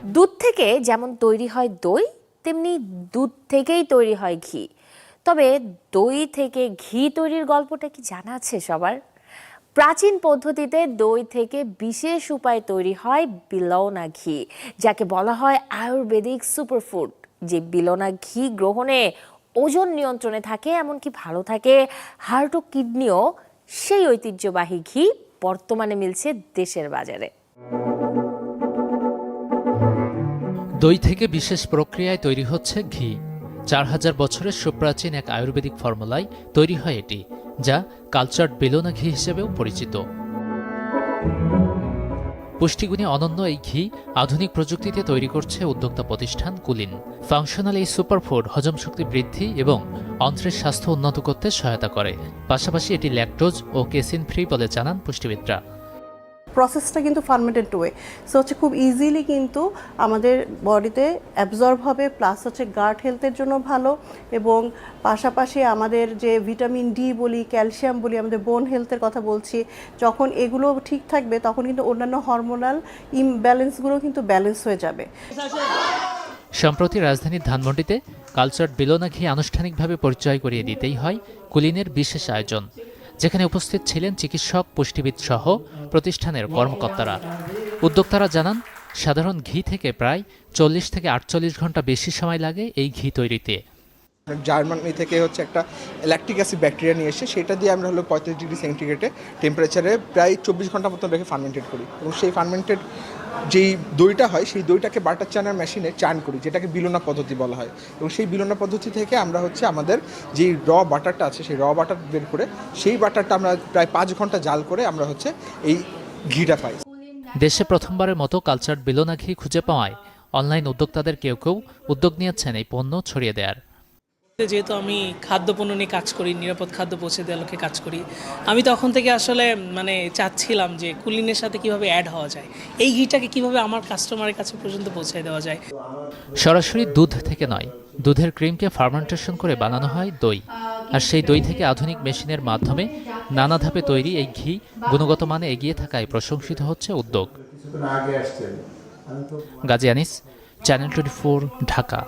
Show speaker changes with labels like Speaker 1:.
Speaker 1: দুধ থেকে যেমন তৈরি হয় দই, তেমনি দুধ থেকেই তৈরি হয় ঘি। তবে দই থেকে ঘি তৈরির গল্পটা কি জানা আছে সবার? প্রাচীন পদ্ধতিতে দই থেকে বিশেষ উপায়ে তৈরি হয় বিলৌনা ঘি, যাকে বলা হয় আয়ুর্বেদিক সুপারফুড। যে বিলৌনা ঘি গ্রহণে ওজন নিয়ন্ত্রণে থাকে, এমনকি ভালো থাকে হার্ট ও কিডনিও। সেই ঐতিহ্যবাহী ঘি বর্তমানে মিলছে দেশের বাজারে।
Speaker 2: দই থেকে বিশেষ প্রক্রিয়ায় তৈরি হচ্ছে ঘি। 4000 বছরের সুপ্রাচীন এক আয়ুর্বেদিক ফর্মুলায় তৈরি হয় এটি, যা কালচার্ড বিলোনা ঘি হিসেবেও পরিচিত। পুষ্টিগুণে অনন্য এই ঘি আধুনিক প্রযুক্তিতে তৈরি করছে উদ্যোক্তা প্রতিষ্ঠান কুলিন। ফাংশনাল এই সুপারফুড হজম শক্তি বৃদ্ধি এবং অন্ত্রের স্বাস্থ্য উন্নত করতে সহায়তা করে। পাশাপাশি এটি ল্যাকটোজ ও কেসিন ফ্রি বলে জানান পুষ্টিবিদরা।
Speaker 3: প্রসেসটা কিন্তু ফার্মেন্টেড ওয়ে, সো হচ্ছে খুব ইজিলি কিন্তু আমাদের বডিতে অ্যাবজর্ব হবে, প্লাস হচ্ছে গাট হেলথের জন্য ভালো, এবং পাশাপাশি আমাদের যে ভিটামিন ডি বলি, ক্যালসিয়াম বলি, আমাদের বোন হেলথের কথা বলছি, যখন এগুলো ঠিক থাকবে তখন কিন্তু অন্যান্য হরমোনাল ইমব্যালেন্সগুলো কিন্তু ব্যালেন্স হয়ে যাবে।
Speaker 2: সম্প্রতি রাজধানীর ধানমন্ডিতে কালচার্ড বিলোনা ঘি আনুষ্ঠানিকভাবে পরিচয় করিয়ে দিতেই হয় কুলিনের বিশেষ আয়োজন, যেখানে উপস্থিত ছিলেন চিকিৎসক, পুষ্টিবিদ সহ প্রতিষ্ঠানের কর্মকর্তারা। উদ্যোক্তারা জানান, সাধারণ ঘি থেকে প্রায় 40 থেকে 48 ঘন্টা বেশি সময় লাগে এই ঘি তৈরিতে।
Speaker 4: জার্মানি থেকে হচ্ছে একটা ল্যাকটিক অ্যাসিড ব্যাকটেরিয়া নিয়ে এসে সেটা দিয়ে আমরা 35 ডিগ্রি সেন্টিগ্রেডে টেম্পারেচারে প্রায় 24 ঘন্টা মতো রেখে ফার্মেন্টেড করি, এবং সেই ফার্মেন্টেড যেই দইটা হয় সেই দইটাকে বাটার চানার মেশিনে চান করি, যেটাকে বিলোনা পদ্ধতি বলা হয়। এবং সেই বিলোনা পদ্ধতি থেকে আমরা হচ্ছে আমাদের যেই বাটারটা আছে সেই বাটার বের করে সেই বাটারটা আমরা প্রায় 5 ঘন্টা জাল করে আমরা হচ্ছে এই ঘিটা পাই।
Speaker 2: দেশে প্রথমবারের মতো কালচার্ড বিলোনা ঘি খুঁজে পাওয়ায় অনলাইন উদ্যোক্তাদের কেউ কেউ উদ্যোগ নিয়েছেন এই পণ্য ছড়িয়ে দেওয়ার।
Speaker 5: যেহেতু আমি খাদ্যপণ্য নিয়ে কাজ করি, নিরাপদ খাদ্য পৌঁছে দেওয়ার লক্ষ্যে কাজ করি, আমি তখন থেকে আসলে চাচ্ছিলাম যে কুলিনের সাথে কিভাবে অ্যাড হওয়া যায়, এই ঘিটাকে কিভাবে আমার কাস্টমারের কাছে পর্যন্ত পৌঁছে দেওয়া যায়।
Speaker 2: সরাসরি দুধ থেকে নয়, দুধের ক্রিমকে ফার্মেন্টেশন করে বানানো হয় দই, আর সেই দই থেকে আধুনিক মেশিনের মাধ্যমে নানা ধাপে তৈরি এই ঘি গুণগত মানে এগিয়ে থাকায় প্রশংসিত হচ্ছে উদ্যোগ। গাজী আনিস, চ্যানেল 24, ঢাকা।